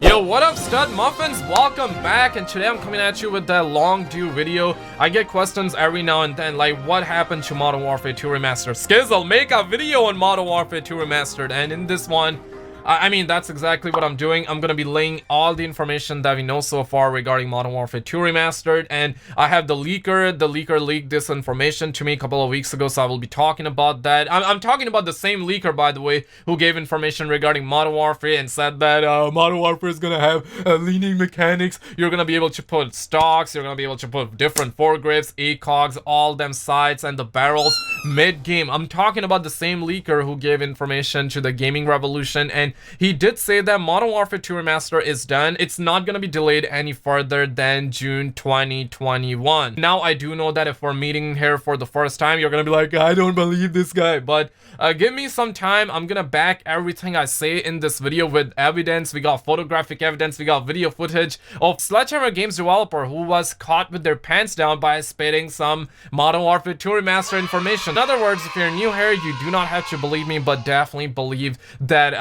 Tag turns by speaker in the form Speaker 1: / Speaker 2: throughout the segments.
Speaker 1: Yo, what up, stud muffins? Welcome back, and today I'm coming at you with that long due video. I get questions every now and then, like what happened to Modern Warfare 2 Remastered. Skizzle, make a video on Modern Warfare 2 Remastered, and in this one, I mean, that's exactly what I'm doing. I'm gonna be laying all the information that we know so far regarding Modern Warfare 2 Remastered, and I have the leaker. The leaker leaked this information to me a couple of weeks ago, so I will be talking about that. I'm talking about the same leaker, by the way, who gave information regarding Modern Warfare and said that Modern Warfare is gonna have leaning mechanics. You're gonna be able to put stocks, you're gonna be able to put different foregrips, ACOGs, all them sights, and the barrels mid-game. I'm talking about the same leaker who gave information to the Gaming Revolution, and he did say that Modern Warfare 2 Remaster is done. It's not gonna be delayed any further than June 2021. Now, I do know that if we're meeting here for the first time, you're gonna be like, I don't believe this guy, but give me some time. I'm gonna back everything I say in this video with evidence. We got photographic evidence, we got video footage of Sledgehammer Games developer who was caught with their pants down by spitting some Modern Warfare 2 Remaster information. In other words, if you're new here, you do not have to believe me, but definitely believe that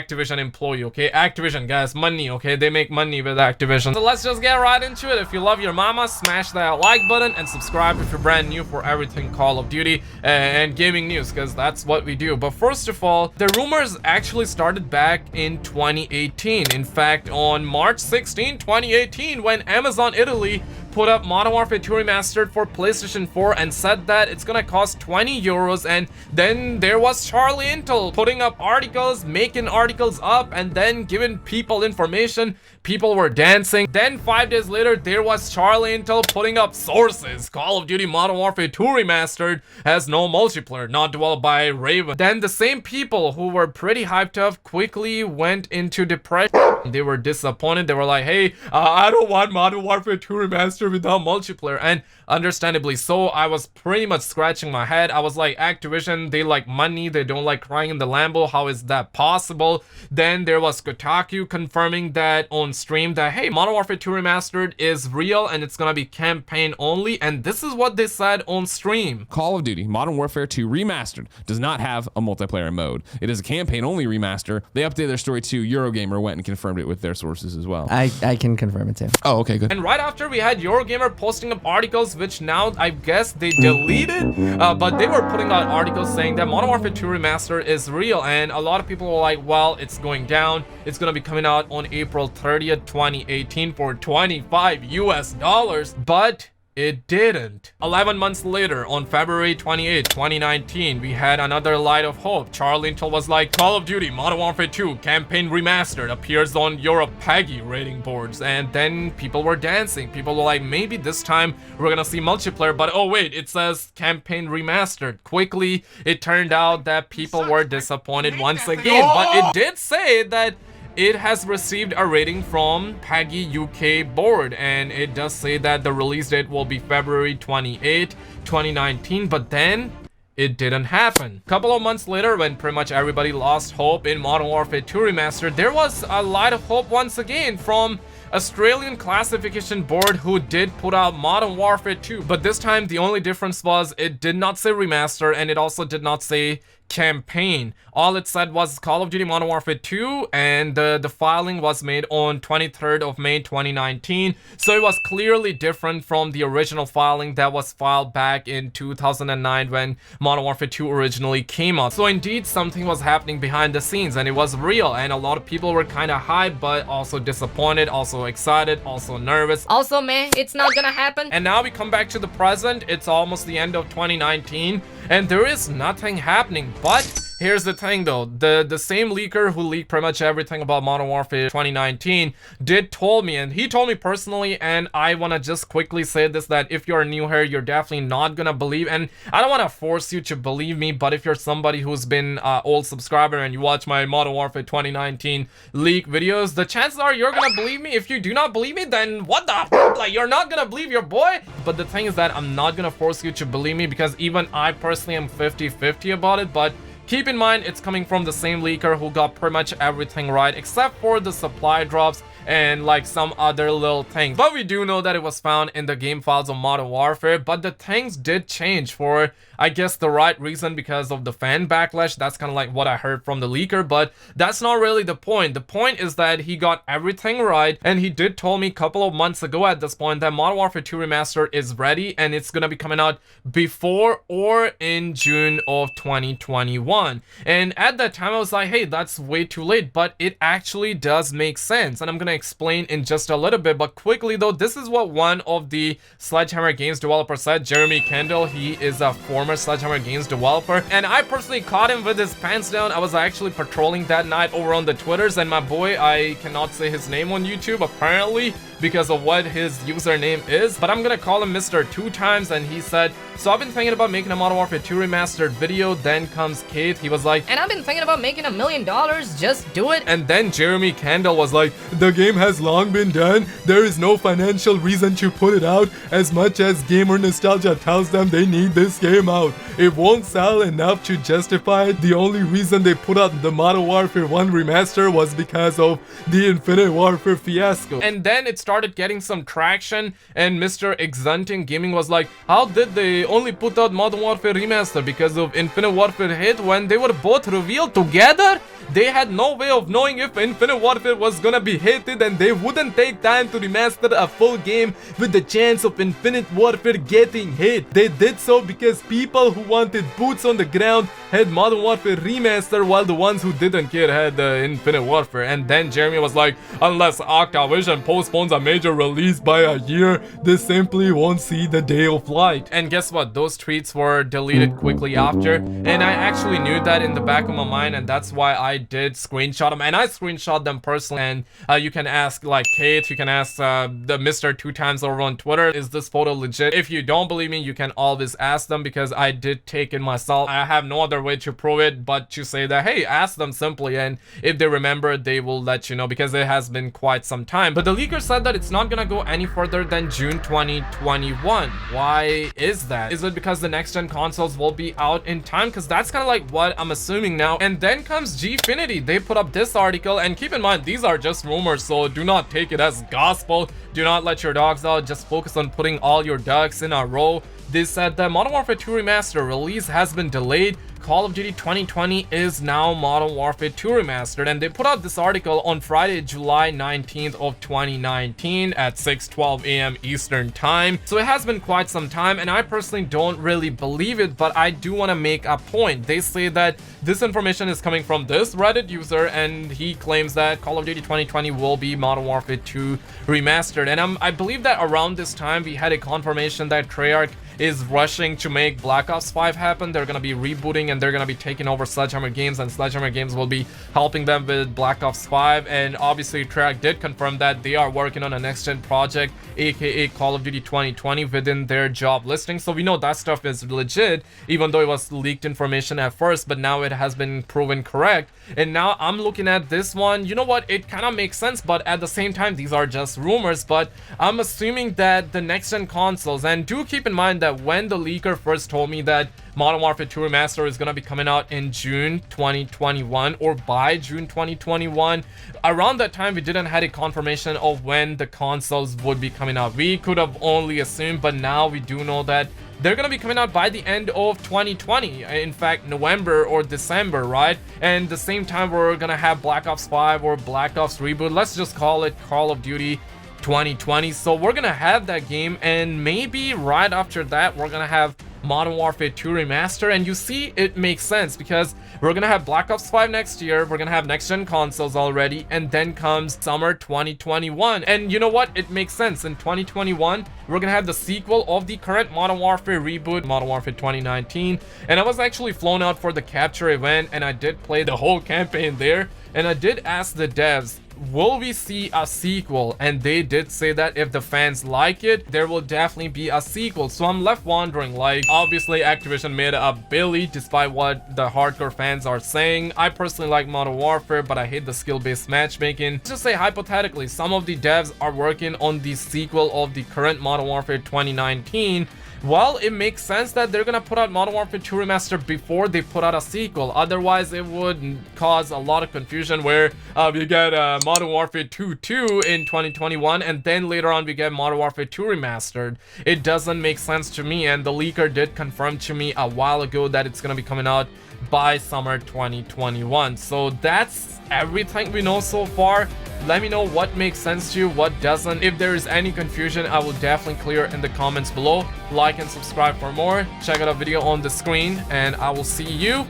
Speaker 1: Activision employee, okay? Activision, guys, money, okay? They make money with Activision. So let's just get right into it. If you love your mama, smash that like button and subscribe if you're brand new for everything Call of Duty and gaming news, because that's what we do. But first of all, the rumors actually started back in 2018. In fact, on March 16, 2018, when Amazon Italy put up Modern Warfare 2 Remastered for PlayStation 4 and said that it's gonna cost 20 euros, and then there was Charlie Intel putting up articles, making articles up, and then giving people information. People were dancing. Then 5 days later, there was Charlie Intel putting up sources. Call of Duty Modern Warfare 2 Remastered has no multiplayer, not developed by Raven. Then the same people who were pretty hyped up quickly went into depression. They were disappointed. They were like, hey, I don't want Modern Warfare 2 Remastered without multiplayer. And understandably so, I was pretty much scratching my head. I was like, Activision, they like money, they don't like crying in the Lambo. How is that possible? Then there was Kotaku confirming that on stream that, hey, Modern Warfare 2 Remastered is real and it's gonna be campaign only. And this is what they said on stream.
Speaker 2: Call of Duty Modern Warfare 2 Remastered does not have a multiplayer mode. It is a campaign only remaster. They updated their story too. Eurogamer went and confirmed it with their sources as well.
Speaker 3: I can confirm it too.
Speaker 2: Oh, okay, good.
Speaker 1: And right after, we had Eurogamer posting up articles, which now I guess they deleted, but they were putting out articles saying that Modern Warfare 2 Remaster is real, and a lot of people were like, well, it's going down. It's gonna be coming out on April 30th, 2018 for $25 US, but it didn't. 11 months later, on February 28, 2019, we had another light of hope. Charlie Intel was like, Call of Duty Modern Warfare 2 Campaign Remastered appears on Europe PEGI rating boards. And then people were dancing. People were like, maybe this time we're gonna see multiplayer, but oh wait, it says Campaign Remastered. Quickly, it turned out that people were disappointed once again, but it did say that it has received a rating from PEGI UK board, and it does say that the release date will be February 28, 2019, but then it didn't happen. A couple of months later, when pretty much everybody lost hope in Modern Warfare 2 Remastered, there was a light of hope once again from Australian classification board, who did put out Modern Warfare 2, but this time the only difference was it did not say remaster, and it also did not say campaign. All it said was Call of Duty Modern Warfare 2, and the filing was made on 23rd of May 2019, so it was clearly different from the original filing that was filed back in 2009 when Modern Warfare 2 originally came out. So indeed, something was happening behind the scenes, and it was real, and a lot of people were kind of hyped, but also disappointed, also excited, also nervous.
Speaker 4: Also, man, it's not gonna happen.
Speaker 1: And now we come back to the present. It's almost the end of 2019, and there is nothing happening. But here's the thing though, the same leaker who leaked pretty much everything about Modern Warfare 2019 did told me, and he told me personally, and I want to just quickly say this, that if you're new here, you're definitely not gonna believe, and I don't want to force you to believe me, but if you're somebody who's been old subscriber and you watch my Modern Warfare 2019 leak videos, the chances are you're gonna believe me. If you do not believe me, then what the f, like, you're not gonna believe your boy. But the thing is that I'm not gonna force you to believe me, because even I personally am 50-50 about it, but keep in mind, it's coming from the same leaker who got pretty much everything right, except for the supply drops and like some other little things. But we do know that it was found in the game files of Modern Warfare, but the things did change for I guess the right reason because of the fan backlash. That's kind of like what I heard from the leaker, but that's not really the point. The point is that he got everything right, and he did tell me a couple of months ago at this point that Modern Warfare 2 Remastered is ready, and it's gonna be coming out before or in June of 2021. And at that time I was like, hey, that's way too late, but it actually does make sense, and I'm gonna explain in just a little bit. But quickly though, this is what one of the Sledgehammer Games developers said. Jeremy Kendall, he is a former Sledgehammer Games developer, and I personally caught him with his pants down. I was actually patrolling that night over on the Twitters, and my boy, I cannot say his name on YouTube apparently because of what his username is, but I'm gonna call him Mr. Two Times, and he said, so I've been thinking about making a Modern Warfare 2 Remastered video. Then comes Kate, he was like,
Speaker 4: and I've been thinking about making $1 million, just do it.
Speaker 1: And then Jeremy Kendall was like, the game has long been done, there is no financial reason to put it out. As much as gamer nostalgia tells them they need this game out, it won't sell enough to justify it. The only reason they put out the Modern Warfare 1 Remaster was because of the Infinite Warfare fiasco. And then it started getting some traction, and Mr. Exunting Gaming was like, how did they only put out Modern Warfare Remaster because of Infinite Warfare hit when they were both revealed together? They had no way of knowing if Infinite Warfare was gonna be hated, and they wouldn't take time to remaster a full game with the chance of Infinite Warfare getting hit. They did so because people who wanted boots on the ground had Modern Warfare Remaster, while the ones who didn't care had Infinite Warfare. And then Jeremy was like, unless Activision postpones a major release by a year, this simply won't see the day of light. And guess what? Those tweets were deleted quickly after, and I actually knew that in the back of my mind, and that's why I did screenshot them, and I screenshot them personally. And you can ask like Kate, you can ask the Mr. Two Times over on Twitter, is this photo legit? If you don't believe me, you can always ask them, because I did take it myself. I have no other way to prove it but to say that, hey, ask them simply, and if they remember, they will let you know, because it has been quite some time. But the leaker said that it's not gonna go any further than June 2021. Why is that? Is it because the next gen consoles will be out in time? Because that's kind of like what I'm assuming now. And then comes Gfinity. They put up this article, and keep in mind, these are just rumors, so do not take it as gospel. Do not let your dogs out, just focus on putting all your ducks in a row. They said that Modern Warfare 2 Remaster release has been delayed. Call of Duty 2020 is now Modern Warfare 2 Remastered, and they put out this article on Friday, July 19th of 2019 at 6:12 a.m. Eastern Time. So it has been quite some time, and I personally don't really believe it, but I do want to make a point. They say that this information is coming from this Reddit user, and he claims that Call of Duty 2020 will be Modern Warfare 2 Remastered. And I believe that around this time we had a confirmation that Treyarch is rushing to make Black Ops 5 happen. They're gonna be rebooting, and they're gonna be taking over Sledgehammer Games, and Sledgehammer Games will be helping them with Black Ops 5. And obviously Treyarch did confirm that they are working on a next gen project, aka Call of Duty 2020, within their job listing. So we know that stuff is legit, even though it was leaked information at first, but now it has been proven correct. And now I'm looking at this one, you know what, it kind of makes sense, but at the same time these are just rumors. But I'm assuming that the next gen consoles, and do keep in mind that when the leaker first told me that Modern Warfare 2 Remaster is going to be coming out in June 2021 or by June 2021, around that time we didn't have a confirmation of when the consoles would be coming out. We could have only assumed, but now we do know that they're gonna be coming out by the end of 2020, in fact November or December, right? And the same time we're gonna have Black Ops 5 or Black Ops Reboot, let's just call it Call of Duty 2020. So we're gonna have that game, and maybe right after that we're gonna have Modern Warfare 2 Remaster. And you see, it makes sense because we're gonna have Black Ops 5 next year, we're gonna have next gen consoles already, and then comes summer 2021. And you know what, it makes sense. In 2021 we're gonna have the sequel of the current Modern Warfare reboot, Modern Warfare 2019. And I was actually flown out for the capture event, and I did play the whole campaign there, and I did ask the devs, will we see a sequel? And they did say that if the fans like it, there will definitely be a sequel. So I'm left wondering, like, obviously Activision made a Billy despite what the hardcore fans are saying. I personally like Modern Warfare, but I hate the skill-based matchmaking. Let's just say hypothetically some of the devs are working on the sequel of the current Modern Warfare 2019, well, it makes sense that they're gonna put out Modern Warfare 2 Remastered before they put out a sequel. Otherwise, it would cause a lot of confusion where we get Modern Warfare 2 in 2021, and then later on we get Modern Warfare 2 Remastered. It doesn't make sense to me, and the leaker did confirm to me a while ago that it's gonna be coming out by summer 2021. So that's everything we know so far. Let me know what makes sense to you, what doesn't. If there is any confusion, I will definitely clear in the comments below. Like and subscribe for more. Check out a video on the screen, and I will see you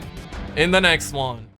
Speaker 1: in the next one.